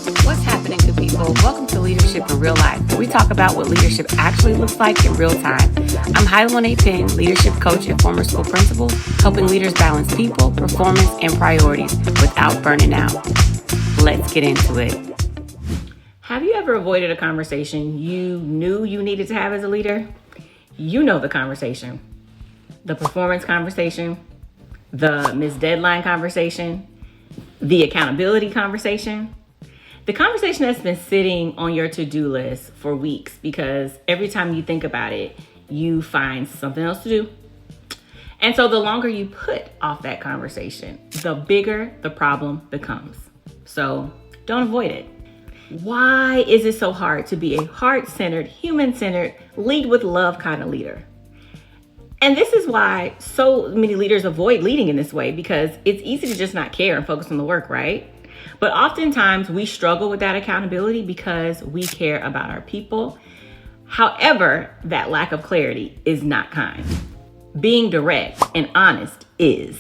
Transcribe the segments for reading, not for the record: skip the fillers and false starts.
What's happening, good people? Welcome to Leadership in Real Life, where we talk about what leadership actually looks like in real time. I'm H-Monét, leadership coach and former school principal, helping leaders balance people, performance, and priorities without burning out. Let's get into it. Have you ever avoided a conversation you knew you needed to have as a leader? You know the conversation. The performance conversation, the missed deadline conversation, the accountability conversation. The conversation that's been sitting on your to-do list for weeks because every time you think about it, you find something else to do. And so the longer you put off that conversation, the bigger the problem becomes. So don't avoid it. Why is it so hard to be a heart-centered, human-centered, lead with love kind of leader? And this is why so many leaders avoid leading in this way, because it's easy to just not care and focus on the work, right? But oftentimes we struggle with that accountability because we care about our people. However, that lack of clarity is not kind. Being direct and honest is.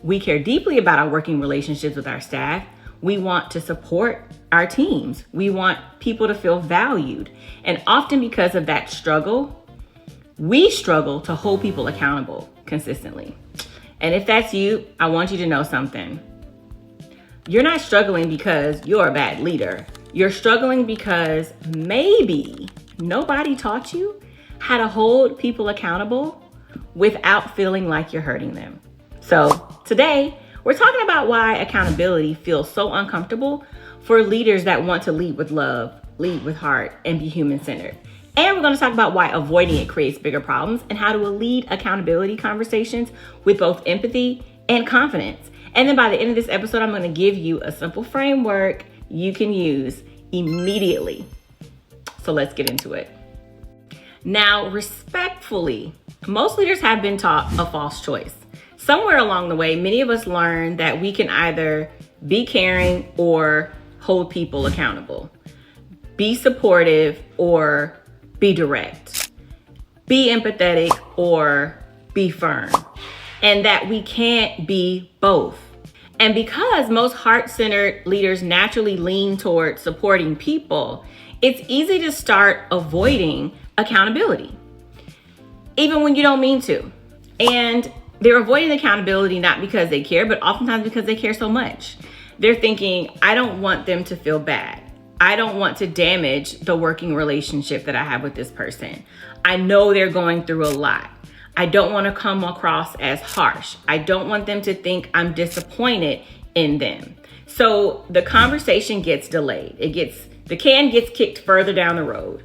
We care deeply about our working relationships with our staff. We want to support our teams. We want people to feel valued. And often because of that struggle, we struggle to hold people accountable consistently. And if that's you, I want you to know something. You're not struggling because you're a bad leader. You're struggling because maybe nobody taught you how to hold people accountable without feeling like you're hurting them. So today, we're talking about why accountability feels so uncomfortable for leaders that want to lead with love, lead with heart, and be human-centered. And we're going to talk about why avoiding it creates bigger problems and how to lead accountability conversations with both empathy and confidence. And then by the end of this episode, I'm going to give you a simple framework you can use immediately. So let's get into it. Now, respectfully, most leaders have been taught a false choice. Somewhere along the way, many of us learned that we can either be caring or hold people accountable, be supportive or be direct, be empathetic or be firm, and that we can't be both. And because most heart-centered leaders naturally lean toward supporting people, it's easy to start avoiding accountability, even when you don't mean to. And they're avoiding accountability not because they care, but oftentimes because they care so much. They're thinking, I don't want them to feel bad. I don't want to damage the working relationship that I have with this person. I know they're going through a lot. I don't want to come across as harsh. I don't want them to think I'm disappointed in them. So the conversation gets delayed. The can gets kicked further down the road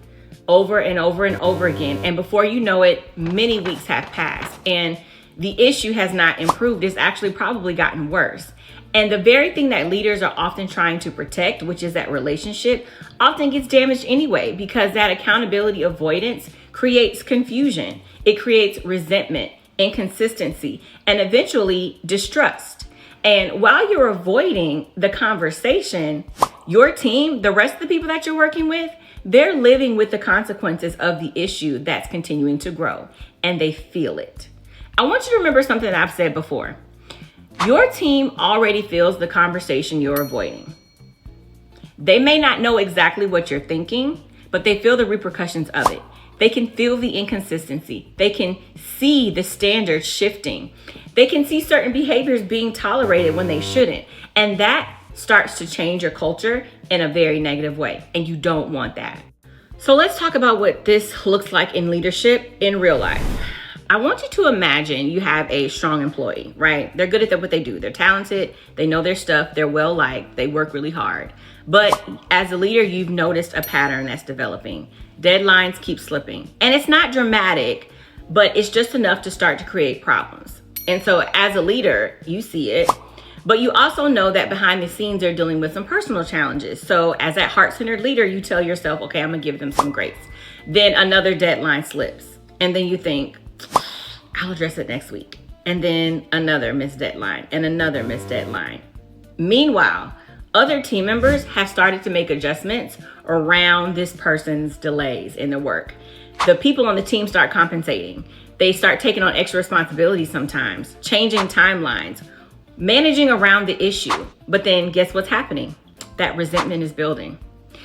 over and over and over again. And before you know it, many weeks have passed and the issue has not improved. It's actually probably gotten worse. And the very thing that leaders are often trying to protect, which is that relationship, often gets damaged anyway, because that accountability avoidance creates confusion. It creates resentment, inconsistency, and eventually distrust. And while you're avoiding the conversation, your team, the rest of the people that you're working with, they're living with the consequences of the issue that's continuing to grow, and they feel it. I want you to remember something that I've said before. Your team already feels the conversation you're avoiding. They may not know exactly what you're thinking, but they feel the repercussions of it. They can feel the inconsistency. They can see the standards shifting. They can see certain behaviors being tolerated when they shouldn't. And that starts to change your culture in a very negative way. And you don't want that. So let's talk about what this looks like in leadership in real life. I want you to imagine you have a strong employee, right? They're good at what they do. They're talented. They know their stuff. They're well liked. They work really hard. But as a leader, you've noticed a pattern that's developing. Deadlines keep slipping. And it's not dramatic, but it's just enough to start to create problems. And so as a leader, you see it, but you also know that behind the scenes, they're dealing with some personal challenges. So as that heart-centered leader, you tell yourself, okay, I'm gonna give them some grace. Then another deadline slips. And then you think, I'll address it next week. And then another missed deadline and another missed deadline. Meanwhile, other team members have started to make adjustments around this person's delays in their work. The people on the team start compensating. They start taking on extra responsibilities sometimes, changing timelines, managing around the issue. But then guess what's happening? that resentment is building.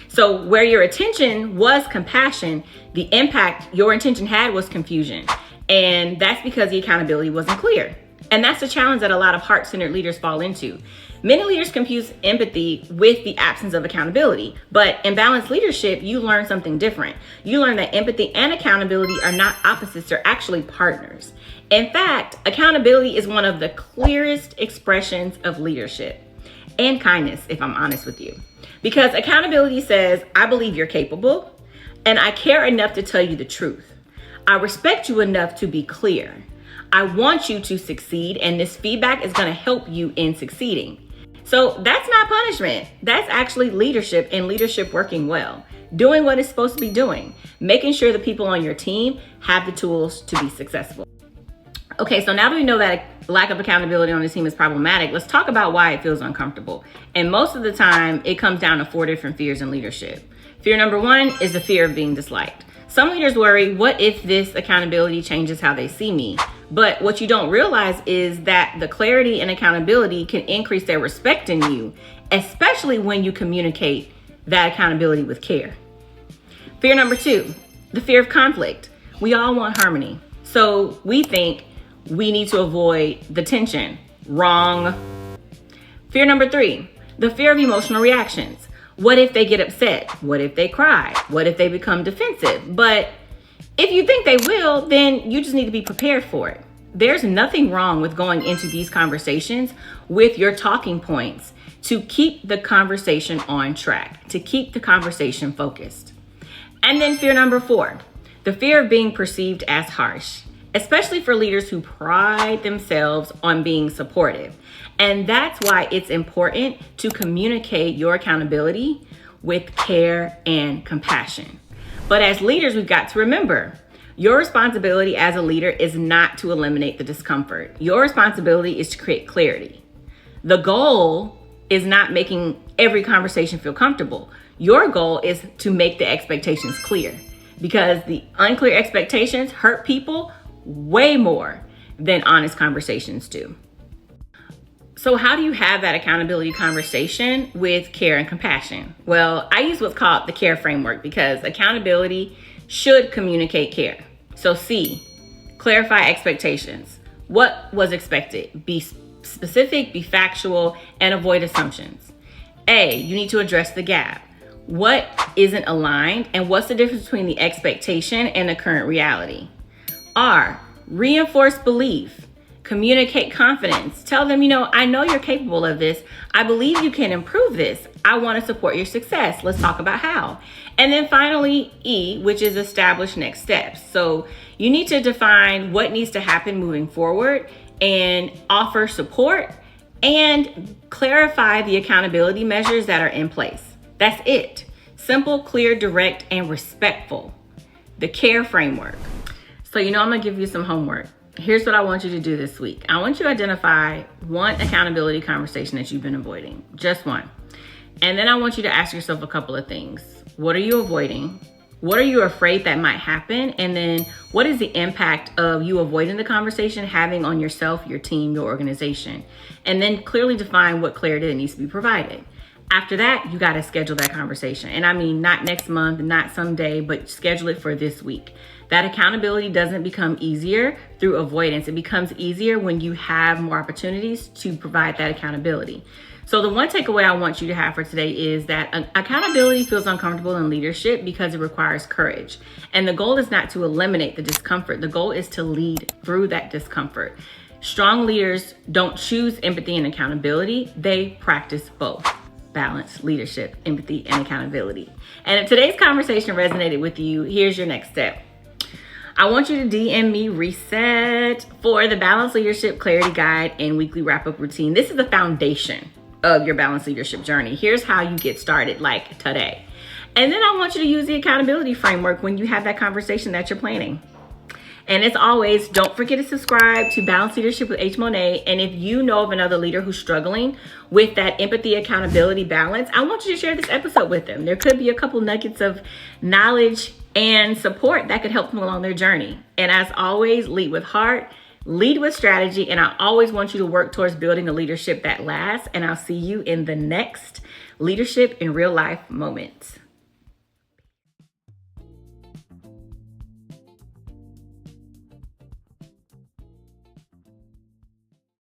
So where your attention was compassion, the impact your intention had was confusion. And that's because the accountability wasn't clear. And that's the challenge that a lot of heart-centered leaders fall into. Many leaders confuse empathy with the absence of accountability. But in balanced leadership, you learn something different. You learn that empathy and accountability are not opposites, they're actually partners. In fact, accountability is one of the clearest expressions of leadership and kindness, if I'm honest with you. Because accountability says, I believe you're capable, and I care enough to tell you the truth. I respect you enough to be clear. I want you to succeed, and this feedback is going to help you in succeeding. So that's not punishment. That's actually leadership, and leadership working well. Doing what it's supposed to be doing. Making sure the people on your team have the tools to be successful. Okay, so now that we know that lack of accountability on the team is problematic, let's talk about why it feels uncomfortable. And most of the time, it comes down to 4 different fears in leadership. Fear number 1 is the fear of being disliked. Some leaders worry, what if this accountability changes how they see me? But what you don't realize is that the clarity and accountability can increase their respect in you, especially when you communicate that accountability with care. Fear number 2, the fear of conflict. We all want harmony. So we think we need to avoid the tension. Wrong. Fear number 3, the fear of emotional reactions. What if they get upset? What if they cry? What if they become defensive? But if you think they will, then you just need to be prepared for it. There's nothing wrong with going into these conversations with your talking points to keep the conversation on track, to keep the conversation focused. And then fear number 4, the fear of being perceived as harsh, especially for leaders who pride themselves on being supportive. And that's why it's important to communicate your accountability with care and compassion. But as leaders, we've got to remember, your responsibility as a leader is not to eliminate the discomfort. Your responsibility is to create clarity. The goal is not making every conversation feel comfortable. Your goal is to make the expectations clear, because the unclear expectations hurt people way more than honest conversations do. So how do you have that accountability conversation with care and compassion? Well, I use what's called the CARE framework because accountability should communicate care. So C, clarify expectations. What was expected? Be specific, be factual, and avoid assumptions. A, you need to address the gap. What isn't aligned, and what's the difference between the expectation and the current reality? R, reinforce belief. Communicate confidence. Tell them, I know you're capable of this. I believe you can improve this. I want to support your success. Let's talk about how. And then finally, E, which is establish next steps. So you need to define what needs to happen moving forward and offer support and clarify the accountability measures that are in place. That's it. Simple, clear, direct, and respectful. The CARE framework. So I'm going to give you some homework. Here's what I want you to do this week. I want you to identify one accountability conversation that you've been avoiding, just one. And then I want you to ask yourself a couple of things. What are you avoiding? What are you afraid that might happen? And then what is the impact of you avoiding the conversation having on yourself, your team, your organization? And then clearly define what clarity that needs to be provided. After that, you got to schedule that conversation. And I mean, not next month, not someday, but schedule it for this week. That accountability doesn't become easier through avoidance. It becomes easier when you have more opportunities to provide that accountability. So the one takeaway I want you to have for today is that accountability feels uncomfortable in leadership because it requires courage. And the goal is not to eliminate the discomfort. The goal is to lead through that discomfort. Strong leaders don't choose empathy and accountability. They practice both. Balance, leadership, empathy, and accountability. And if today's conversation resonated with you, here's your next step. I want you to DM me Reset for the Balanced Leadership Clarity Guide and weekly wrap-up routine. This is the foundation of your balanced leadership journey. Here's how you get started, like today. And then I want you to use the accountability framework when you have that conversation that you're planning. And as always, don't forget to subscribe to Balanced Leadership with H-Monét. And if you know of another leader who's struggling with that empathy, accountability balance, I want you to share this episode with them. There could be a couple nuggets of knowledge and support that could help them along their journey. And as always, lead with heart, lead with strategy. And I always want you to work towards building a leadership that lasts. And I'll see you in the next Leadership in Real Life Moments.